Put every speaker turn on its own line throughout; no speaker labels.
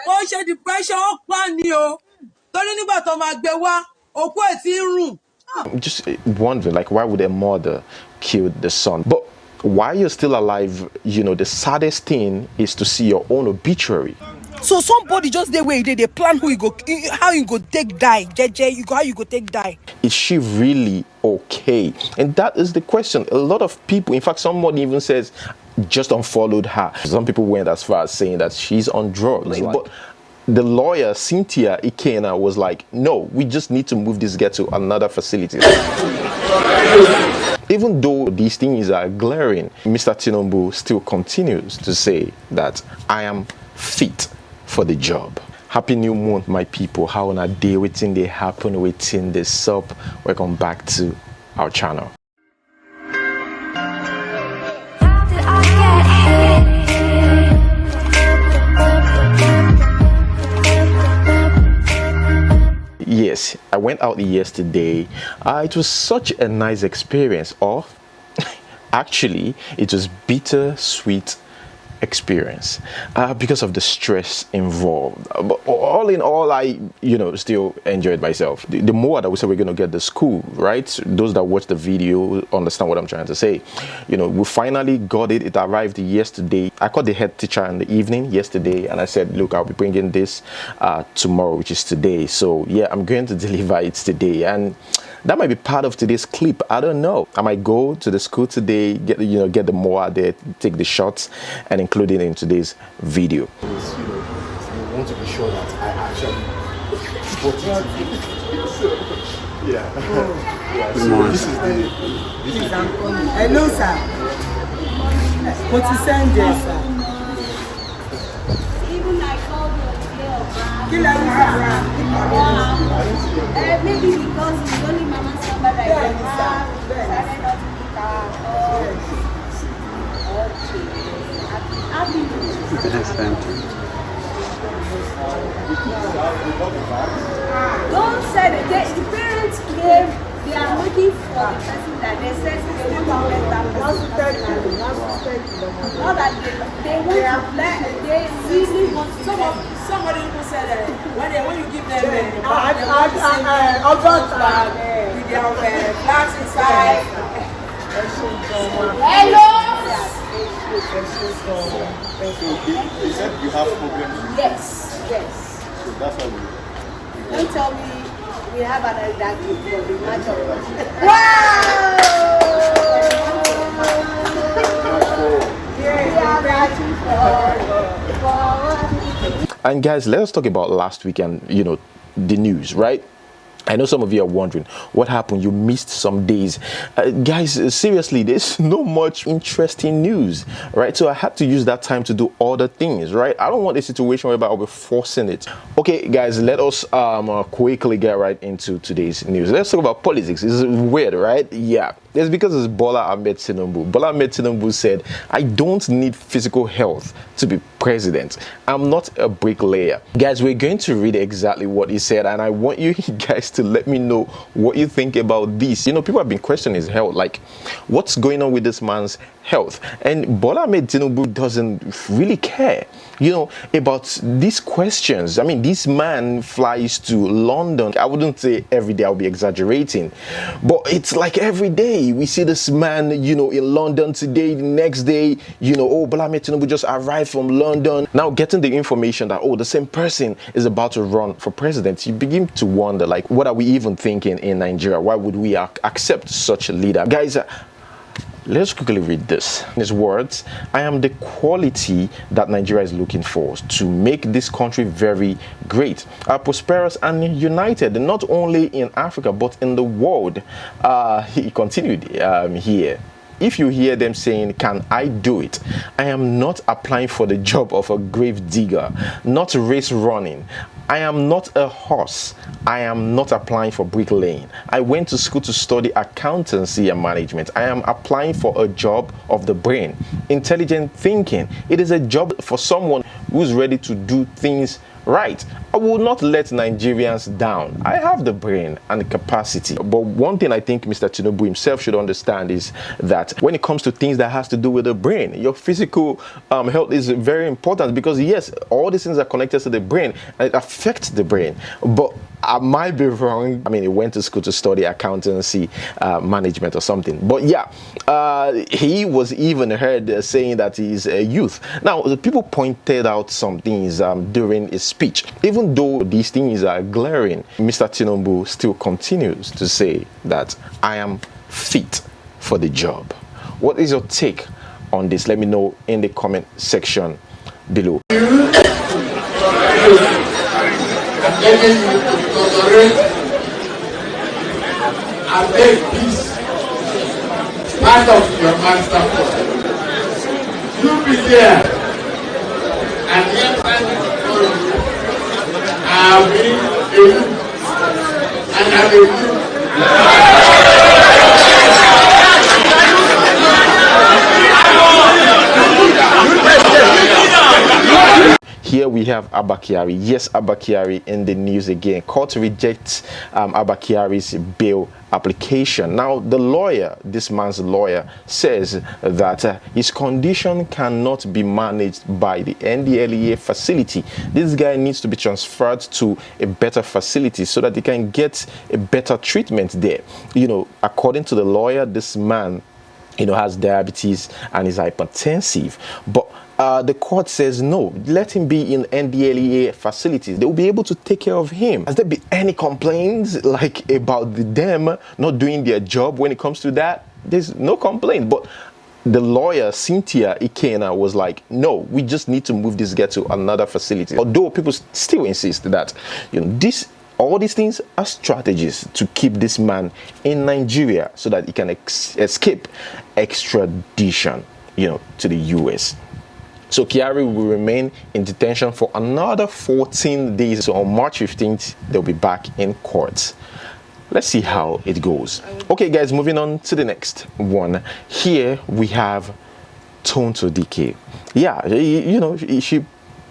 ó ṣe depression ó pa ni o torí nígbà tó máa gbé wá òkú ẹ̀ tí ń rùn.
I'm just wondering, like, why would a mother kill the son? But while you're still alive, you know, the saddest thing is to see your own obituary.
So somebody just the way they plan who you go, how you go take die, JJ, how you go take die.
Is she really okay? And that is the question. A lot of people, in fact, someone even says just unfollowed her. Some people went as far as saying that she's on drugs. But the lawyer, Cynthia Ikena, was like, no, we just need to move this girl to another facility. Even though these things are glaring, Mr. Tinubu still continues to say that I am fit for the job. Happy new month, my people. How on a day waiting they happen within this sub. Welcome back to our channel. Yes, I went out yesterday. It was such a nice experience. Or actually, it was bittersweet experience because of the stress involved. But all in all, I still enjoyed myself. The more that we said we're going to get the school, right? Those that watch the video understand what I'm trying to say. We finally got it. It arrived yesterday. I called the head teacher in the evening yesterday and I said, look, I'll be bringing this tomorrow, which is today. So yeah, I'm going to deliver it today. And that might be part of today's clip. I don't know. I might go to the school today, get the more there, take the shots, and include it in today's video.
You want to be sure that I actually spot it. Yeah. So this is the.
Hello, sir. What you send there, sir?
Maybe because it's only Mama Samba that I decided not to pick her. Don't say that the parents claim they are looking for the person that they said they want to let them not that they want to let, they really want to.
Somebody who said that when you give them
with
their flags inside.
Hello.
They said you have problems.
Yes.
So that's why we.
Don't tell me we have another that for the match of
And guys, let us talk about last week and the news, right? I know some of you are wondering what happened. You missed some days. Guys, seriously, there's no much interesting news, right? So I had to use that time to do other things, right? I don't want a situation where I'll be forcing it. Okay, guys, let us quickly get right into today's news. Let's talk about politics. It's weird, right? Yeah. It's because it's Bola Ahmed Tinubu. Bola Ahmed Tinubu said, I don't need physical health to be president. I'm not a bricklayer. Guys, we're going to read exactly what he said, and I want you guys to let me know what you think about this. People have been questioning his health, like what's going on with this man's health? And Bola Ahmed Tinubu doesn't really care, about these questions. I mean, this man flies to London. I wouldn't say every day, I'll be exaggerating, but it's like every day we see this man, in London today, the next day, oh, Bola Ahmed Tinubu just arrived from London. Now getting the information that, oh, the same person is about to run for president, you begin to wonder, like, what are we even thinking in Nigeria? Why would we accept such a leader? Guys, let's quickly read this. In his words, I am the quality that Nigeria is looking for to make this country very great, prosperous and united, not only in Africa, but in the world. He continued here. If you hear them saying, can I do it? I am not applying for the job of a grave digger, not race running. I am not a horse. I am not applying for bricklaying. I went to school to study accountancy and management. I am applying for a job of the brain, intelligent thinking. It is a job for someone who's ready to do things right. I will not let Nigerians down. I have the brain and the capacity. But one thing I think Mr. Tinubu himself should understand is that when it comes to things that has to do with the brain, your physical health is very important, because yes, all these things are connected to the brain and it affects the brain. But I might be wrong. I mean, he went to school to study accountancy, management or something. But yeah, he was even heard saying that he's a youth. Now, the people pointed out some things during his speech. Even though these things are glaring, Mr. Tinubu still continues to say that I am fit for the job. What is your take on this? Let me know in the comment section below.
Letting you to tolerate and make peace part of your master plan. You be there, and yet I'll be a youth, and I'm a youth.
Here we have Abba Kyari. Yes, Abba Kyari in the news again. Court rejects Abba Kyari's bail application. Now, the lawyer, this man's lawyer, says that his condition cannot be managed by the NDLEA facility. This guy needs to be transferred to a better facility so that he can get a better treatment there. You know, according to the lawyer, this man, you know, has diabetes and is hypertensive. But the court says no, let him be in NDLEA facilities. They will be able to take care of him. Has there been any complaints like about them not doing their job when it comes to that? There's no complaint. But the lawyer, Cynthia Ikena, was like, no, we just need to move this guy to another facility. Although people still insist that, you know, all these things are strategies to keep this man in Nigeria so that he can escape extradition, you know, to the US. So Kyari will remain in detention for another 14 days. So on March 15th, they'll be back in court. Let's see how it goes. Okay, guys, moving on to the next one. Here we have Tonto Dikeh. Yeah, you know, she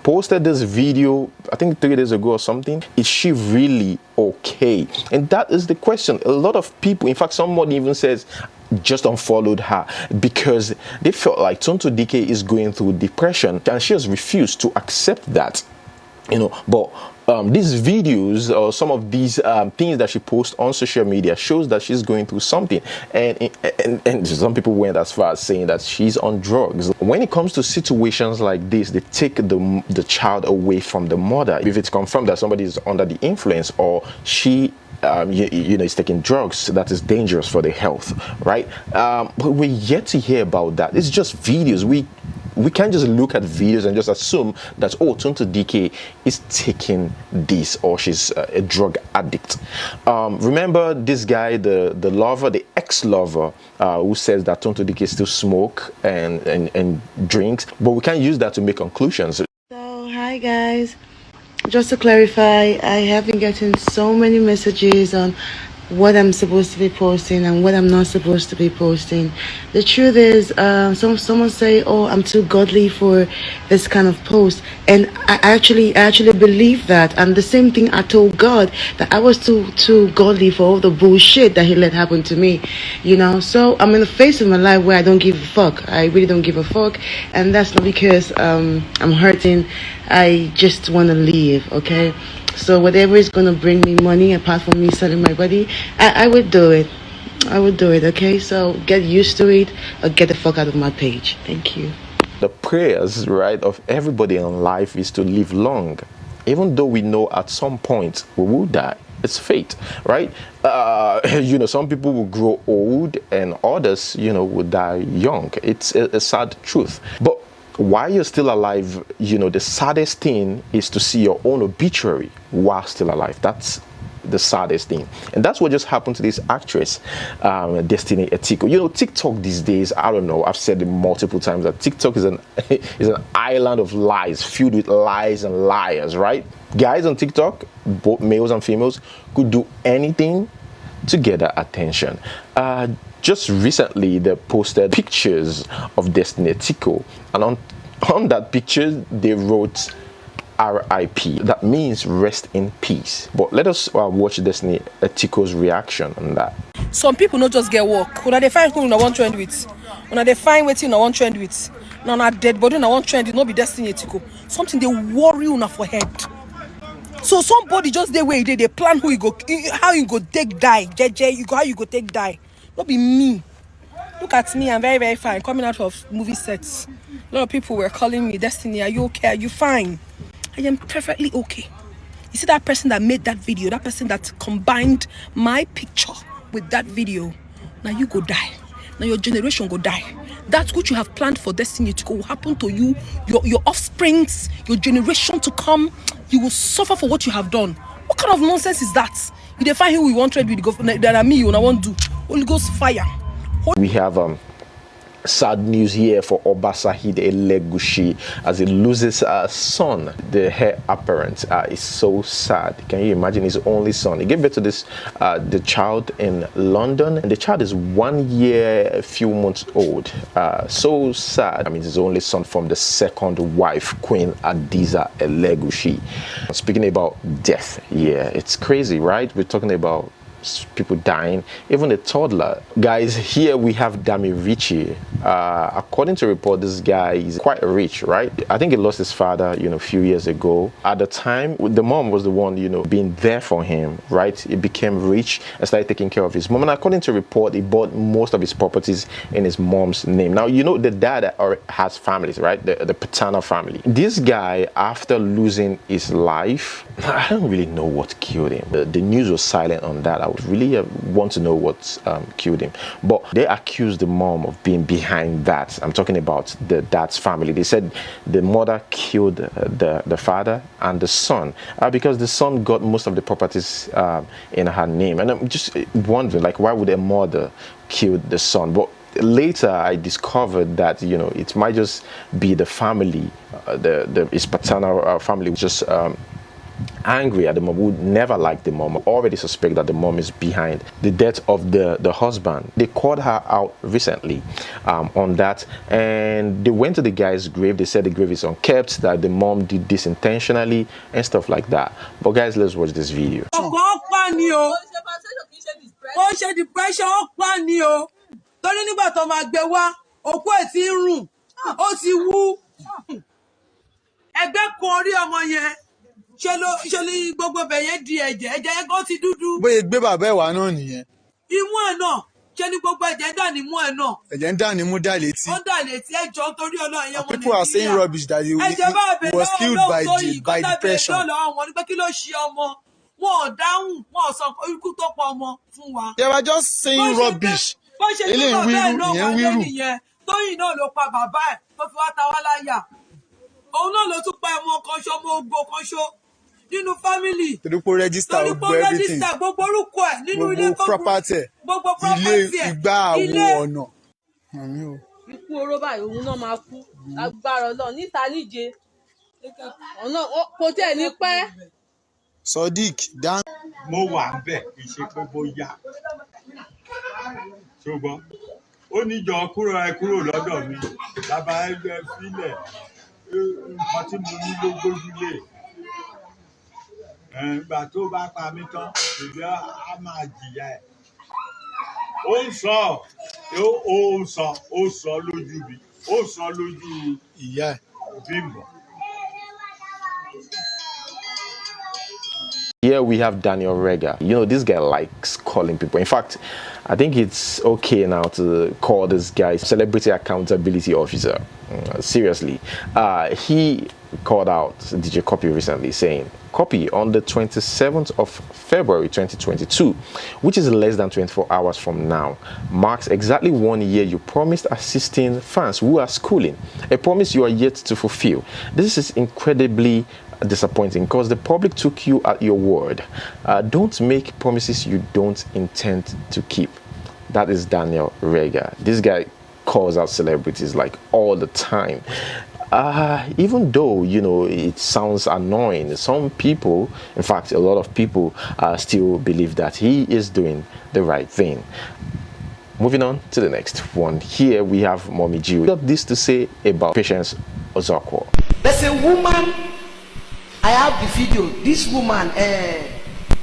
posted this video, I think 3 days ago or something. Is she really okay? And that is the question. A lot of people, in fact, someone even says, just unfollowed her because they felt like Tonto Dikeh is going through depression and she has refused to accept that, you know. But these videos or some of these things that she posts on social media shows that she's going through something, and some people went as far as saying that she's on drugs. When it comes to situations like this, they take the child away from the mother if it's confirmed that somebody is under the influence or she you know, is taking drugs that is dangerous for the health, right? But we're yet to hear about that. It's just videos. We can't just look at videos and just assume that, oh, Tonto Dikeh is taking this or she's a drug addict. Remember this guy, the lover, the ex-lover, who says that Tonto Dikeh still smoke and drinks, but we can't use that to make conclusions.
So, hi guys. Just to clarify, I have been getting so many messages on what I'm supposed to be posting and what I'm not supposed to be posting. The truth is, someone say, oh, I'm too godly for this kind of post, and I actually believe that. And the same thing I told God, that I was too godly for all the bullshit that he let happen to me, you know. So I'm in the phase of my life where I don't give a fuck. I really don't give a fuck, and that's not because I'm hurting. I just want to live, okay? So whatever is going to bring me money apart from me selling my body, I would do it. I would do it, okay? So get used to it or get the fuck out of my page. Thank you.
The prayers, right, of everybody in life is to live long. Even though we know at some point we will die. It's fate, right? You know, some people will grow old and others, you know, will die young. It's a sad truth. But while you're still alive, you know, the saddest thing is to see your own obituary while still alive. That's the saddest thing. And that's what just happened to this actress, Destiny Etiko. You know, TikTok these days, I don't know, I've said it multiple times that TikTok is an island of lies, filled with lies and liars, right? Guys on TikTok, both males and females, could do anything to get their attention. Just recently, they posted pictures of Destiny Etiko, and On that picture, they wrote RIP. That means rest in peace. But let us watch Destiny Etiko's reaction on that.
Some people not just get work. When they find who I want trend with, when they find waiting I want trend with, now not dead body I want trend, it not be Destiny Etiko. Something they worry una for head. So somebody just the way they plan who you go, how you go take die, JJ, you go how you go take die. Not be me. Look at me, I'm very, very fine. Coming out of movie sets. A lot of people were calling me, Destiny, are you okay? Are you fine? I am perfectly okay. You see that person that made that video, that person that combined my picture with that video, now you go die. Now your generation go die. That's what you have planned for Destiny to go will happen to you, your offsprings, your generation to come. You will suffer for what you have done. What kind of nonsense is that? You define who we want trade with the government that are me, you want to do. Holy Ghost fire.
We have sad news here for Obasahide Elegushi as he loses a son. The heir apparent is so sad. Can you imagine his only son? He gave birth to this the child in London, and the child is 1 year a few months old. So sad. I mean, his only son from the second wife, Queen Adiza Elegushi. Speaking about death, yeah, it's crazy, right? We're talking about people dying, even a toddler. Guys, here we have Dami Richie. According to report, this guy is quite rich, right? I think he lost his father, a few years ago. At the time, the mom was the one, being there for him, right? He became rich and started taking care of his mom. And according to report, he bought most of his properties in his mom's name. Now, the dad has families, right? The paternal family. This guy, after losing his life, I don't really know what killed him. The news was silent on that. I would really want to know what killed him. But they accused the mom of being behind that. I'm talking about the dad's family. They said the mother killed the father and the son because the son got most of the properties in her name. And I'm just wondering, why would a mother kill the son? But later I discovered that it might just be the family, his paternal family just angry at the mom, would never like the mom, already suspect that the mom is behind the death of the husband. They called her out recently on that, and they went to the guy's grave. They said the grave is unkept, that the mom did this intentionally and stuff like that. But guys, let's watch this video.
ṣe ló gbogbo bẹ̀yẹn di ẹ̀jẹ̀ ẹ̀gán ti dúdú.
bóyá gbé bàbá ẹ̀ wá náà nìyẹn.
Imú ẹ̀ náà ṣe ni gbogbo ẹ̀jẹ̀ dà ní imú ẹ̀ náà.
ẹ̀jẹ̀ ń dà ní imú dà létí.
ó dà létí ẹjọ́ torí Ọlọ́run ẹ̀yọ́ ọmọ Nàìjíríà.
People are saying rubbish that he was killed by depression.
Wọ́n ní pé kí ló ṣe ọmọ wọn ò dáhùn wọn ò sọ ikú tó pa ọmọ fún wa.
They were just saying rubbish.
bó ṣe ní bàbá ẹ̀ náà wáyé nìyẹn Tóyìn náà ló pa bàbá ẹ̀ tó fi wá ta wá láyà. Òun náà ló tún pa ọmọ kan ṣo ọmọ ogbó kan ṣo nínú family.
Torí pé register everything.
Gbogbo orúkọ ẹ̀ nínú ilé tó kù. Gbogbo property ẹ̀.
Ilé ìgbà àwo ọ̀nà.
Ikú oró báyìí òun náà máa kú agbára Ọlọ́run níta níje. Ọ̀nà kò tẹ̀ ní pẹ́.
Sodiq dan.
Mo wà bẹ́ẹ̀ kì í ṣe pé bóyá. Ṣùgbọ́n ó níjọ kúrò lọ́dọ̀ mi. Bàbá ẹgbẹ́ sílẹ̀ nǹkan tí mo ní ló gbójúlé. Ìgbà tó bá pa mí tán, ìgbà á máa jìyà ẹ̀. Ó sọ lójú mi, ó sọ lójú
ìyá ẹ̀.
Bímbọ́.
Here we have Daniel Rega. This guy likes calling people. In fact, I think it's okay now to call this guy Celebrity Accountability Officer. Seriously. He called out DJ Copy recently saying, Copy, on the 27th of February 2022, which is less than 24 hours from now, marks exactly 1 year you promised assisting fans who are schooling, a promise you are yet to fulfill. This is incredibly disappointing because the public took you at your word. Don't make promises you don't intend to keep. That is Daniel Rega. This guy calls out celebrities all the time. Even though it sounds annoying, some people, in fact a lot of people, still believe that he is doing the right thing. Moving on to the next one. Here we have Mommy G. Got this to say about Patience Ozokwo.
There's a woman, I have the video. This woman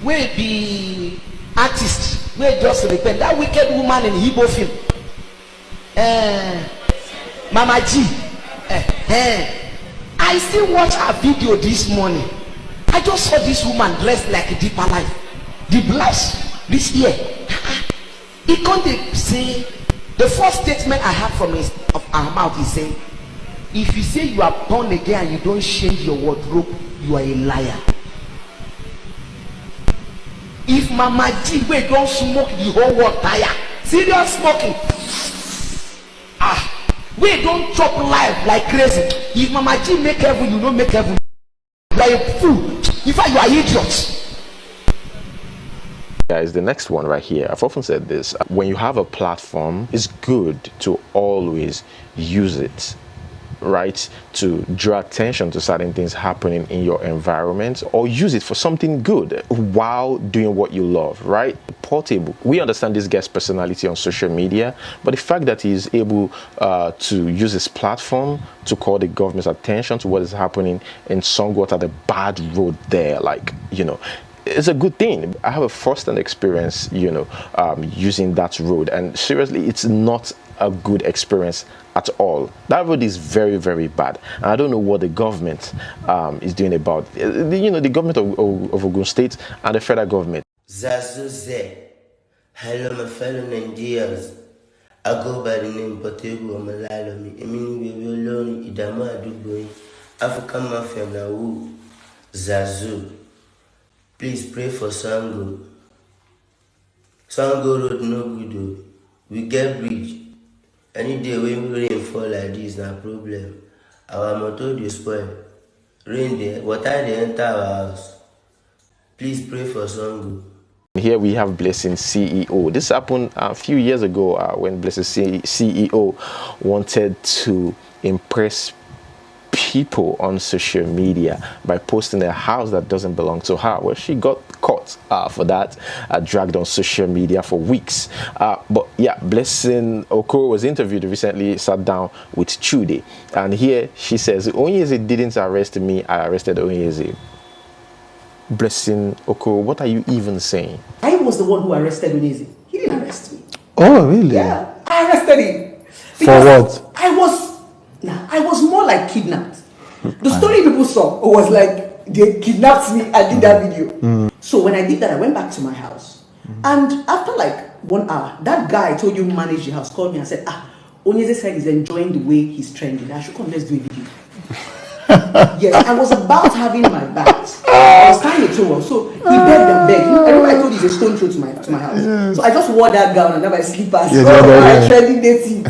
will be artist, will just repent. That wicked woman in Igbo film. Mama G. I still watch her video this morning. I just saw this woman dressed like a deeper life. The blouse this year. He can't say, the first statement I have from her mouth is saying, if you say you are born again and you don't change your wardrobe, you are a liar. If Mama G we don't smoke the whole world tire, serious smoking. We don't chop life like crazy. If Mama G make heaven, you don't make heaven. You are a fool. In fact, you are idiots.
Guys, the next one right here, I've often said this, when you have a platform, it's good to always use it, right, to draw attention to certain things happening in your environment, or use it for something good while doing what you love, right? Portable. We understand this guy's personality on social media, but the fact that he is able to use his platform to call the government's attention to what is happening in Songwater, the bad road there, like, you know, it's a good thing. I have a first-hand experience, you know, using that road, and seriously, it's not a good experience at all. That road is very, very bad, and I don't know what the government is doing about it. You know, the government of Ogun State and the federal government.
Zazuze, hello my fellow Nigerians. I go by the name Portable Malalomi. I mean we will learn Idama Aduboy, African Mafia Nawu, Zazu. Please pray for Sango. Sango road no good. We get bridge. Any day when rain fall like this, no problem. Our motor dey spoil. Rain there, water dey enter our house. Please pray for Sango.
Here we have Blessing CEO. This happened a few years ago when Blessing CEO wanted to impress people on social media by posting a house that doesn't belong to her. Well, she got caught for that, dragged on social media for weeks. But yeah, Blessing Okoro was interviewed recently, sat down with Chude, and here she says, Onyeze didn't arrest me, I arrested Onyeze. Blessing Okoro, what are you even saying?
I was the one who arrested Onyeze. He didn't arrest me.
Oh, really?
Yeah, I arrested him.
For what?
I was more like kidnapped. The story people saw was like they kidnapped me. I did that video. So when I did that, I went back to my house. And after like 1 hour, that guy I told you managed the house called me and said, Onyeze said he's enjoying the way he's trending. I should come, let's do a video. Yes, I was about having my bags. I was tying a towel, so he begged and begged. I remember I told you he's a stone throw to my house. Yes. So I just wore that gown and then my slippers. Trending dating. Do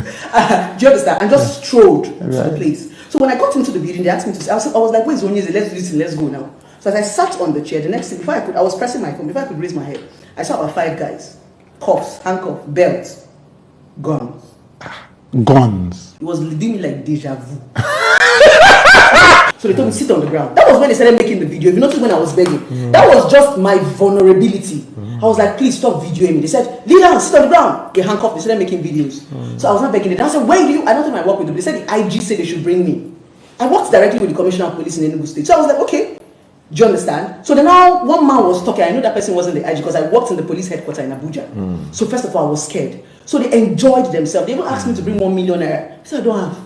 you understand? And just strolled to the place. So when I got into the building, they asked me to. I was like, "Where's Onyeze? Let's do this. Let's go now." So as I sat on the chair, the next thing before I was pressing my phone. Before I could raise my head, I saw about 5 guys, cuffs, handcuffs, belts, guns.
Guns.
It was leading me like deja vu. So they told me sit on the ground. That was when they started making the video. If you notice when I was begging, that was just my vulnerability. I was like, please stop videoing me. They said, kneel down, sit on the ground. They handcuffed. They started making videos. So I was not begging them. I said, where do you? I don't think I work with them. They said the IG said they should bring me. I worked directly with the commissioner of police in Enugu State. So I was like, okay. Do you understand? So then now one man was talking. I know that person wasn't the IG because I worked in the police headquarters in Abuja. So first of all, I was scared. So they enjoyed themselves. They even asked me to bring 1 million naira. I said, I don't have.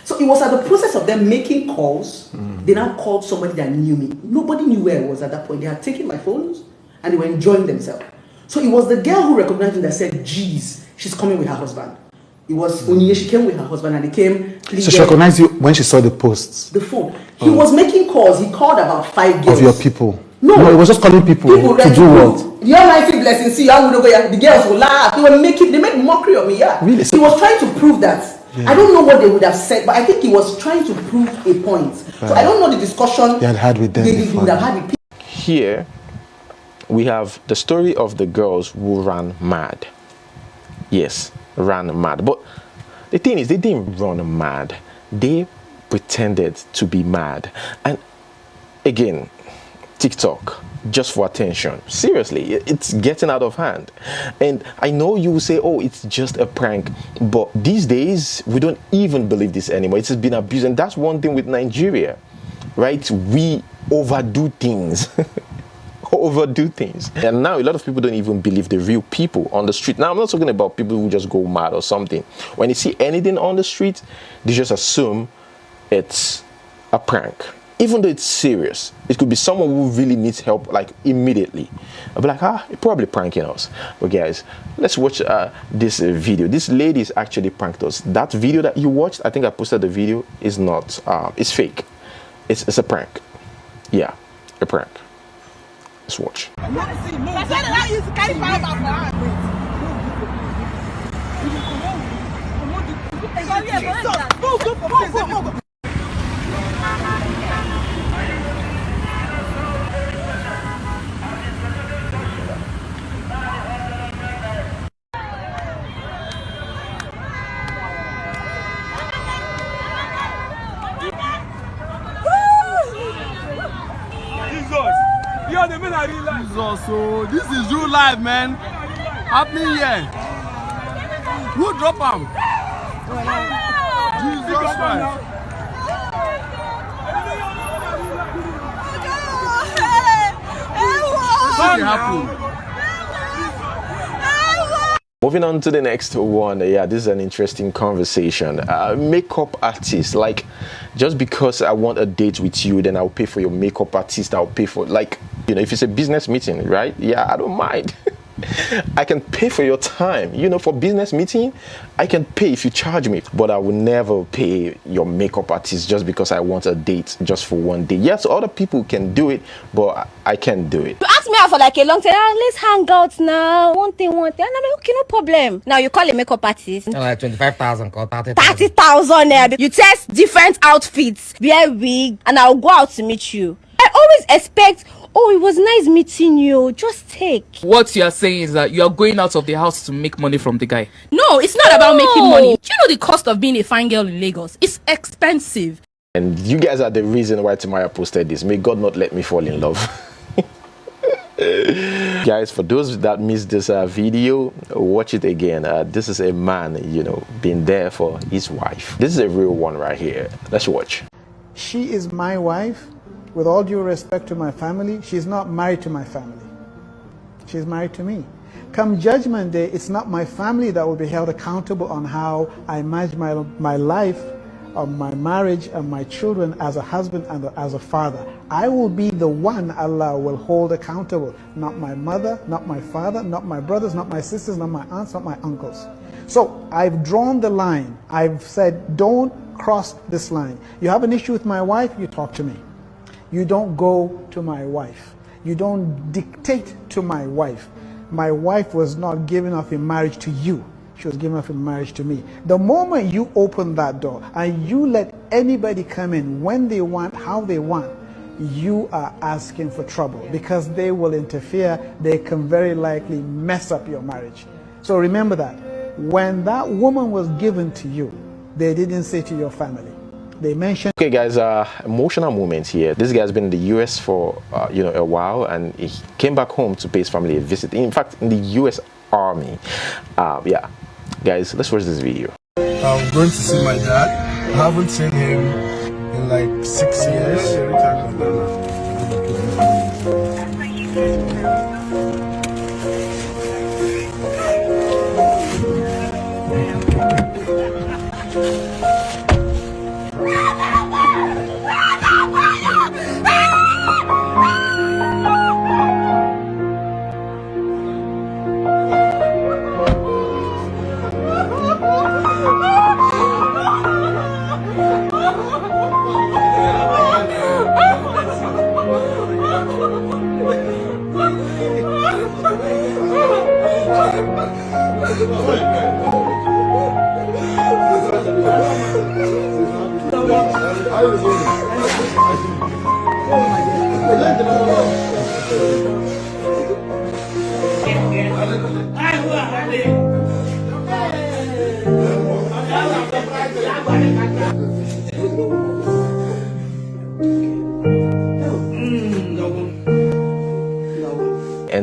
So it was at the process of them making calls. They now called somebody that knew me. Nobody knew where I was at that point. They had taken my phones and they were enjoying themselves. So it was the girl who recognized me that said, geez, she's coming with her husband. It was Onyeze, she came with her husband and they came.
So she recognized you when she saw the posts?
The phone. He was making calls. He called about 5 girls.
Of your people?
No,
it was just calling people to do what?
The Almighty blessing. See, the girls will laugh. They made mockery of me. Yeah. Really? He was trying to prove that. Yeah. I don't know what they would have said, but I think he was trying to prove a point. Right. So I don't know the discussion
they had with them.
They would have had with people.
Here, we have the story of the girls who ran mad. Yes, ran mad. But the thing is, they didn't run mad. They pretended to be mad. And again, TikTok just for attention. Seriously, it's getting out of hand. And I know you will say, oh, it's just a prank, but these days we don't even believe this anymore. It's been abused, and that's one thing with Nigeria, right? We overdo things. Overdo things, and now a lot of people don't even believe the real people on the street. Now I'm not talking about people who just go mad or something. When you see anything on the street, they just assume it's a prank, even though it's serious. It could be someone who really needs help, like immediately. I'll be like, you're probably pranking us. But guys, let's watch this video. This lady is actually pranked us. That video that you watched, I think I posted the video, is not it's fake. It's a prank. Yeah, a prank. Let's watch.
Jesus, so this is real life, man. Happening here. Who drop him? Jesus Christ. What happened?
Moving on to the next one. Yeah, this is an interesting conversation. Makeup artist, like, just because I want a date with you, then I'll pay for your makeup artist. I'll pay for, like, you know, if it's a business meeting, right? Yeah, I don't mind. I can pay for your time. You know, for business meeting, I can pay if you charge me, but I will never pay your makeup artist just because I want a date just for one day. Yes, other people can do it, but I can't do it.
You asked me out for like a long time. Let's hang out now. One thing. And I'm like, okay, no problem. Now you call a makeup artist.
Like 25,000, 30,000.
30,000. You test different outfits, wear wig, and I'll go out to meet you. I always expect, oh, it was nice meeting you. Just take.
What you are saying is that you are going out of the house to make money from the guy.
No, it's not about making money. Do you know the cost of being a fine girl in Lagos? It's expensive.
And you guys are the reason why Tamaya posted this. May God not let me fall in love. Guys, for those that missed this video, watch it again. This is a man, you know, being there for his wife. This is a real one right here. Let's watch.
She is my wife. With all due respect to my family, she's not married to my family. She's married to me. Come Judgment Day, it's not my family that will be held accountable on how I manage my life, on my marriage, and my children as a husband and as a father. I will be the one Allah will hold accountable. Not my mother, not my father, not my brothers, not my sisters, not my aunts, not my uncles. So I've drawn the line. I've said, don't cross this line. You have an issue with my wife, you talk to me. You don't go to my wife. You don't dictate to my wife. My wife was not given up in marriage to you. She was given up in marriage to me. The moment you open that door and you let anybody come in when they want, how they want, you are asking for trouble because they will interfere. They can very likely mess up your marriage. So remember that. When that woman was given to you, they didn't say to your family. They mentioned.
Okay, guys, emotional moments here. This guy's been in the US for you know, a while, and he came back home to pay his family a visit. In fact, in the US Army. Yeah, guys, let's watch this video.
I'm going to see my dad. I haven't seen him in like 6 years. Every time I'm done.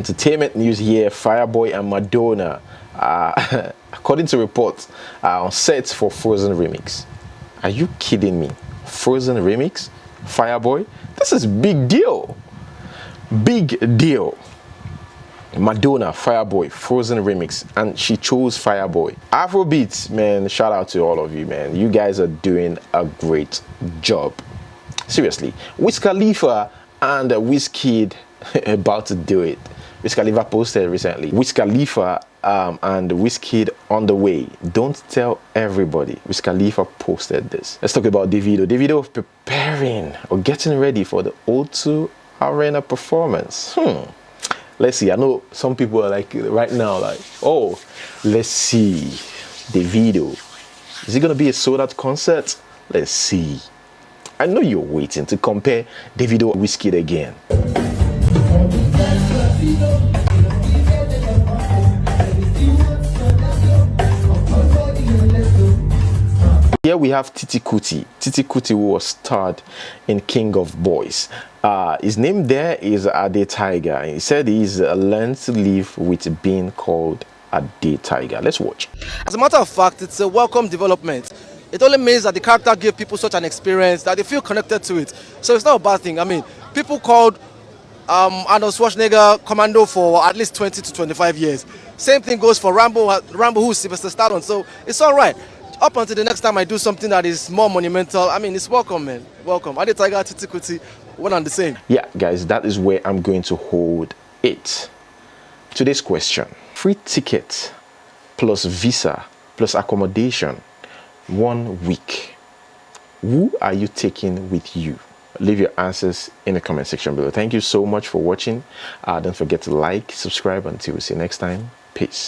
entertainment news here. Fireboy and Madonna, according to reports, are on set for Frozen remix. Are you kidding me? Frozen remix? Fireboy? This is big deal. Big deal. Madonna, Fireboy, Frozen remix, and she chose Fireboy. Afrobeats, man, shout out to all of you, man. You guys are doing a great job. Seriously. Wiz Khalifa and Wizkid about to do it. Wiz Khalifa posted recently. Wiz Khalifa and Wizkid on the way. Don't tell everybody. Wiz Khalifa posted this. Let's talk about Davido. Davido preparing or getting ready for the O2 Arena performance. Let's see. I know some people are like right now, like, oh, let's see. Davido. Is it gonna be a sold-out concert? Let's see. I know you're waiting to compare Davido and Wizkid again. Here we have Titi Kuti. Titi Kuti, who was starred in King of Boys. His name there is ADETONA. He said he's learned to live with being called ADETONA. Let's watch.
As a matter of fact, it's a welcome development. It only means that the character gave people such an experience that they feel connected to it. So it's not a bad thing. I mean, people called Arnold Schwarzenegger Commando for at least 20 to 25 years. Same thing goes for Rambo who's Sylvester Stallone. So it's all right. Up until the next time I do something that is more monumental, I mean, it's welcome, man. Welcome. ADETONA, Titi Kuti, one and the same.
Yeah, guys, that is where I'm going to hold it. Today's question. Free ticket plus visa plus accommodation 1 week. Who are you taking with you? Leave your answers in the comment section below. Thank you so much for watching. Don't forget to like, subscribe. Until we see you next time. Peace.